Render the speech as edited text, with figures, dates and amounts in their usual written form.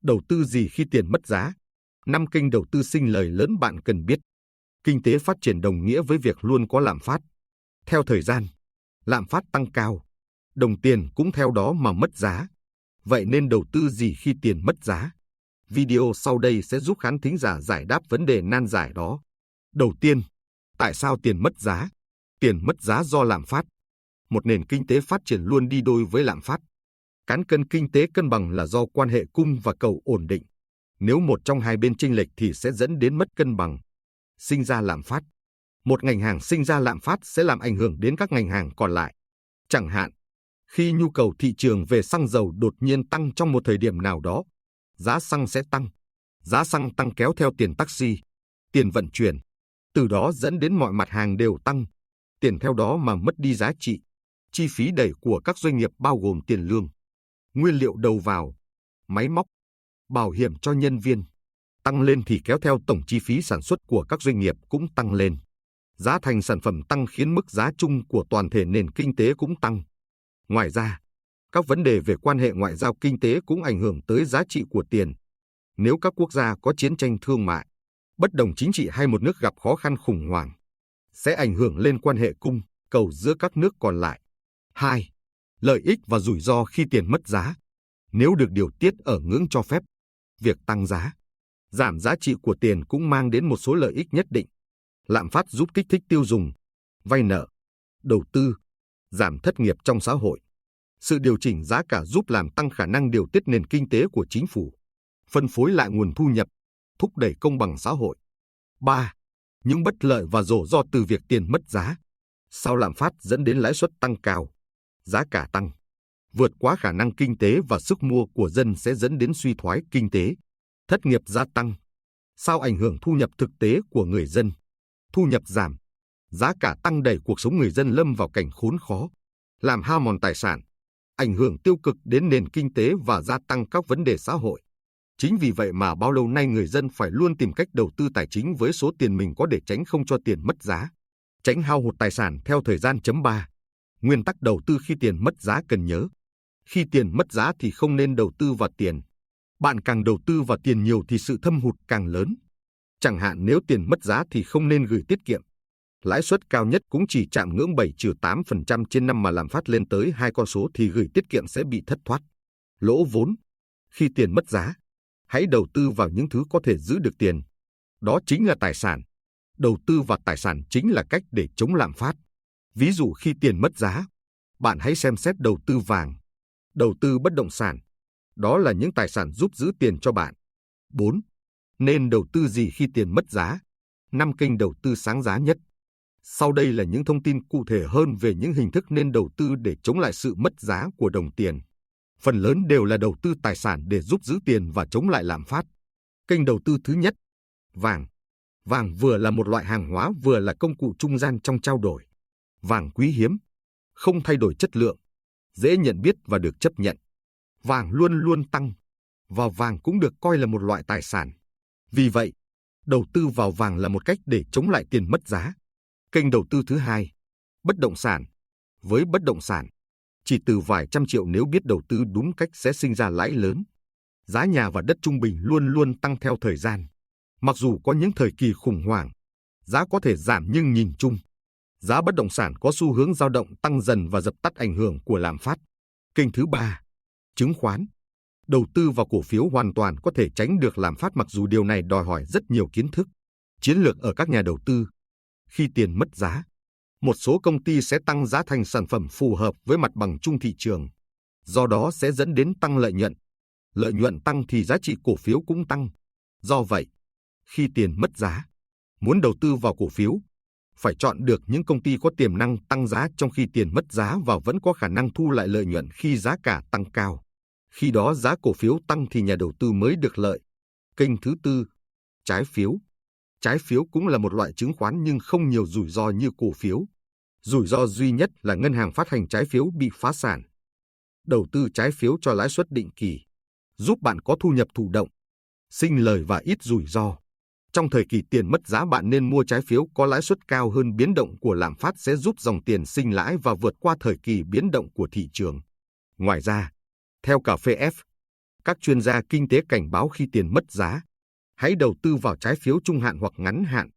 Đầu tư gì khi tiền mất giá? 5 kênh đầu tư sinh lời lớn bạn cần biết. Kinh tế phát triển đồng nghĩa với việc luôn có lạm phát. Theo thời gian, lạm phát tăng cao, đồng tiền cũng theo đó mà mất giá. Vậy nên đầu tư gì khi tiền mất giá? Video sau đây sẽ giúp khán thính giả giải đáp vấn đề nan giải đó. Đầu tiên, tại sao tiền mất giá? Tiền mất giá do lạm phát. Một nền kinh tế phát triển luôn đi đôi với lạm phát. Cán cân kinh tế cân bằng là do quan hệ cung và cầu ổn định. Nếu một trong hai bên chênh lệch thì sẽ dẫn đến mất cân bằng, sinh ra lạm phát. Một ngành hàng sinh ra lạm phát sẽ làm ảnh hưởng đến các ngành hàng còn lại. Chẳng hạn, khi nhu cầu thị trường về xăng dầu đột nhiên tăng trong một thời điểm nào đó, giá xăng sẽ tăng. Giá xăng tăng kéo theo tiền taxi, tiền vận chuyển. Từ đó dẫn đến mọi mặt hàng đều tăng. Tiền theo đó mà mất đi giá trị. Chi phí đẩy của các doanh nghiệp bao gồm tiền lương, nguyên liệu đầu vào, máy móc, bảo hiểm cho nhân viên. Tăng lên thì kéo theo tổng chi phí sản xuất của các doanh nghiệp cũng tăng lên. Giá thành sản phẩm tăng khiến mức giá chung của toàn thể nền kinh tế cũng tăng. Ngoài ra, các vấn đề về quan hệ ngoại giao kinh tế cũng ảnh hưởng tới giá trị của tiền. Nếu các quốc gia có chiến tranh thương mại, bất đồng chính trị hay một nước gặp khó khăn khủng hoảng, sẽ ảnh hưởng lên quan hệ cung, cầu giữa các nước còn lại. 2. Lợi ích và rủi ro khi tiền mất giá. Nếu được điều tiết ở ngưỡng cho phép, việc tăng giá, giảm giá trị của tiền cũng mang đến một số lợi ích nhất định. Lạm phát giúp kích thích tiêu dùng, vay nợ, đầu tư, giảm thất nghiệp trong xã hội. Sự điều chỉnh giá cả giúp làm tăng khả năng điều tiết nền kinh tế của chính phủ, phân phối lại nguồn thu nhập, thúc đẩy công bằng xã hội. 3. Những bất lợi và rủi ro từ việc tiền mất giá. Sau lạm phát dẫn đến lãi suất tăng cao, giá cả tăng, vượt quá khả năng kinh tế và sức mua của dân sẽ dẫn đến suy thoái kinh tế, thất nghiệp gia tăng. Sau ảnh hưởng thu nhập thực tế của người dân, thu nhập giảm, giá cả tăng đẩy cuộc sống người dân lâm vào cảnh khốn khó, làm hao mòn tài sản, ảnh hưởng tiêu cực đến nền kinh tế và gia tăng các vấn đề xã hội. Chính vì vậy mà bao lâu nay người dân phải luôn tìm cách đầu tư tài chính với số tiền mình có để tránh không cho tiền mất giá, tránh hao hụt tài sản theo thời gian. 3. Nguyên tắc đầu tư khi tiền mất giá cần nhớ. Khi tiền mất giá thì không nên đầu tư vào tiền. Bạn càng đầu tư vào tiền nhiều thì sự thâm hụt càng lớn. Chẳng hạn nếu tiền mất giá thì không nên gửi tiết kiệm. Lãi suất cao nhất cũng chỉ chạm ngưỡng 7-8% trên năm mà lạm phát lên tới 2 con số thì gửi tiết kiệm sẽ bị thất thoát, lỗ vốn. Khi tiền mất giá, hãy đầu tư vào những thứ có thể giữ được tiền. Đó chính là tài sản. Đầu tư vào tài sản chính là cách để chống lạm phát. Ví dụ khi tiền mất giá, bạn hãy xem xét đầu tư vàng, đầu tư bất động sản. Đó là những tài sản giúp giữ tiền cho bạn. 4. Nên đầu tư gì khi tiền mất giá? 5 kênh đầu tư sáng giá nhất. Sau đây là những thông tin cụ thể hơn về những hình thức nên đầu tư để chống lại sự mất giá của đồng tiền. Phần lớn đều là đầu tư tài sản để giúp giữ tiền và chống lại lạm phát. Kênh đầu tư thứ nhất, vàng. Vàng vừa là một loại hàng hóa vừa là công cụ trung gian trong trao đổi. Vàng quý hiếm, không thay đổi chất lượng, dễ nhận biết và được chấp nhận. Vàng luôn luôn tăng, và vàng cũng được coi là một loại tài sản. Vì vậy, đầu tư vào vàng là một cách để chống lại tiền mất giá. Kênh đầu tư thứ hai, bất động sản. Với bất động sản, chỉ từ vài trăm triệu nếu biết đầu tư đúng cách sẽ sinh ra lãi lớn. Giá nhà và đất trung bình luôn luôn tăng theo thời gian. Mặc dù có những thời kỳ khủng hoảng, giá có thể giảm nhưng nhìn chung, giá bất động sản có xu hướng dao động tăng dần và dập tắt ảnh hưởng của lạm phát. Kênh thứ ba, chứng khoán. Đầu tư vào cổ phiếu hoàn toàn có thể tránh được lạm phát mặc dù điều này đòi hỏi rất nhiều kiến thức, chiến lược ở các nhà đầu tư. Khi tiền mất giá, một số công ty sẽ tăng giá thành sản phẩm phù hợp với mặt bằng chung thị trường. Do đó sẽ dẫn đến tăng lợi nhuận. Lợi nhuận tăng thì giá trị cổ phiếu cũng tăng. Do vậy, khi tiền mất giá, muốn đầu tư vào cổ phiếu, phải chọn được những công ty có tiềm năng tăng giá trong khi tiền mất giá và vẫn có khả năng thu lại lợi nhuận khi giá cả tăng cao. Khi đó giá cổ phiếu tăng thì nhà đầu tư mới được lợi. Kênh thứ tư, trái phiếu. Trái phiếu cũng là một loại chứng khoán nhưng không nhiều rủi ro như cổ phiếu. Rủi ro duy nhất là ngân hàng phát hành trái phiếu bị phá sản. Đầu tư trái phiếu cho lãi suất định kỳ, giúp bạn có thu nhập thụ động, sinh lời và ít rủi ro. Trong thời kỳ tiền mất giá bạn nên mua trái phiếu có lãi suất cao hơn biến động của lạm phát sẽ giúp dòng tiền sinh lãi và vượt qua thời kỳ biến động của thị trường. Ngoài ra, theo cà phê F, Các chuyên gia kinh tế cảnh báo khi tiền mất giá, hãy đầu tư vào trái phiếu trung hạn hoặc ngắn hạn.